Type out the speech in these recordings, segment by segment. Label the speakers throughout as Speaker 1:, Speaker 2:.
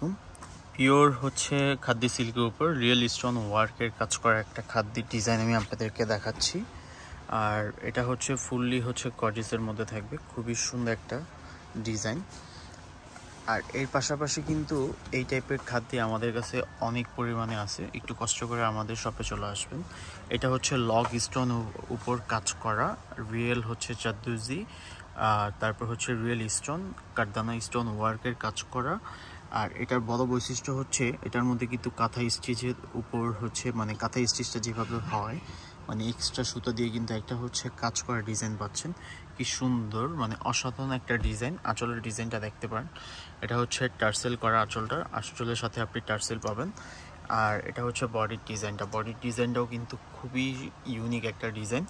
Speaker 1: আলাইকুম। পিওর হচ্ছে খাদ্য সিল্কের উপর রিয়েল স্টোন ওয়ার্কের কাজ করা একটা খাদ্যের ডিজাইন আমি আপনাদেরকে দেখাচ্ছি। আর এটা হচ্ছে ফুললি হচ্ছে গর্জিয়াসের মধ্যে থাকবে, খুবই সুন্দর একটা ডিজাইন। আর এর পাশাপাশি কিন্তু এই টাইপের খাদ্য আমাদের কাছে অনেক পরিমাণে আছে, একটু কষ্ট করে আমাদের শপে চলে আসবেন। এটা হচ্ছে লগ স্টোন উপর কাজ করা রিয়েল হচ্ছে চাদ্দুজি, তারপর হচ্ছে রিয়েল স্টোন কাঠদানা স্টোন ওয়ার্কের কাজ করা। আর এটার বড় বৈশিষ্ট্য হচ্ছে এটার মধ্যে কিন্তু কাঁথা স্টিচের উপর হচ্ছে মানে কাঁথা স্টিচটা যেভাবে হয় মানে এক্সট্রা সুতো দিয়ে কিন্তু একটা হচ্ছে কাজ করা ডিজাইন পাচ্ছেন। কি সুন্দর, মানে অসাধারণ একটা ডিজাইন। আঁচলের ডিজাইনটা দেখতে পারেন, এটা হচ্ছে টার্সেল করা আঁচলটা, আঁচলের সাথে আপনি টার্সেল পাবেন। আর এটা হচ্ছে বডির ডিজাইনটাও কিন্তু খুবই ইউনিক একটা ডিজাইন।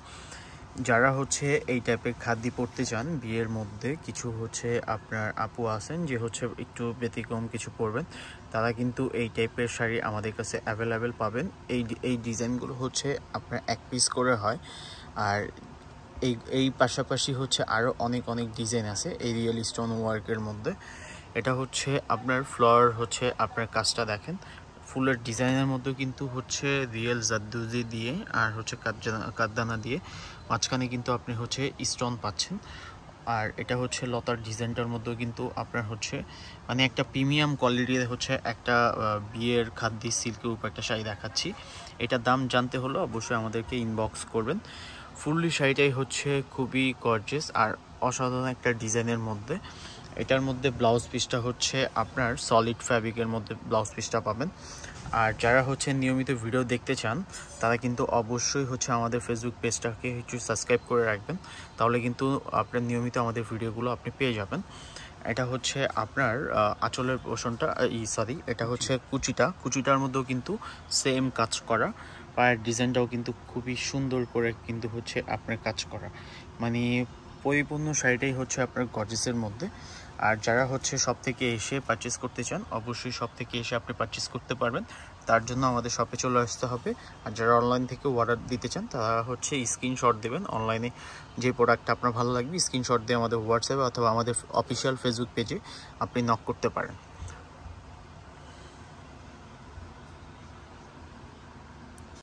Speaker 1: যারা হচ্ছে এই টাইপের খাদ্য পরতে চান বিয়ের মধ্যে, কিছু হচ্ছে আপনার আপু আছেন যে হচ্ছে একটু ব্যতিক্রম কিছু পরবেন, তারা কিন্তু এই টাইপের শাড়ি আমাদের কাছে অ্যাভেলেবেল পাবেন। এই ডিজাইনগুলো হচ্ছে আপনার এক পিস করে হয়। আর এই পাশাপাশি হচ্ছে আরও অনেক ডিজাইন আছে এই রিয়েল স্টোন ওয়ার্কের মধ্যে। এটা হচ্ছে আপনার ফ্লোর হচ্ছে আপনার কাজটা দেখেন, ফুলের ডিজাইনের মধ্যে কিন্তু হচ্ছে রিয়েল জাদ্দুজি দিয়ে আর হচ্ছে কাঠদানা দিয়ে, মাঝখানে কিন্তু আপনি হচ্ছে স্টোন পাচ্ছেন। আর এটা হচ্ছে লতার ডিজাইনটার মধ্যেও কিন্তু আপনার হচ্ছে মানে একটা প্রিমিয়াম কোয়ালিটির হচ্ছে একটা বিয়ের খাদ্য সিল্কের উপর একটা শাড়ি দেখাচ্ছি। এটার দাম জানতে হলো অবশ্যই আমাদেরকে ইনবক্স করবেন। ফুললি শাড়িটাই হচ্ছে খুবই গর্জিয়াস আর অসাধারণ একটা ডিজাইনের মধ্যে। এটার মধ্যে ব্লাউজ পিসটা হচ্ছে আপনার সলিড ফ্যাব্রিকের মধ্যে ব্লাউজ পিসটা পাবেন। আর যারা হচ্ছে নিয়মিত ভিডিও দেখতে চান তারা কিন্তু অবশ্যই হচ্ছে আমাদের ফেসবুক পেজটাকে একটু সাবস্ক্রাইব করে রাখবেন, তাহলে কিন্তু আপনার নিয়মিত আমাদের ভিডিওগুলো আপনি পেয়ে যাবেন। এটা হচ্ছে আপনার আঁচলের পোর্শনটা, এটা হচ্ছে কুচিটার মধ্যেও কিন্তু সেম কাজ করা। পায়ের ডিজাইনটাও কিন্তু খুবই সুন্দর করে কিন্তু হচ্ছে আপনার কাজ করা, মানে পরিপূর্ণ শাড়িটাই হচ্ছে আপনার গর্জিয়াসের মধ্যে। আর যারা হচ্ছে শপ থেকে এসে পারচেস করতে চান অবশ্যই শপ থেকে এসে আপনি পারচেস করতে পারবেন, তার জন্য আমাদের শপে চলে আসতে হবে। আর যারা অনলাইন থেকে অর্ডার দিতে চান তারা হচ্ছে স্ক্রিনশট দেবেন, অনলাইনে যে প্রোডাক্টটা আপনার ভালো লাগবে স্ক্রিনশট দিয়ে আমাদের হোয়াটসঅ্যাপে অথবা আমাদের অফিসিয়াল ফেসবুক পেজে আপনি নক করতে পারেন।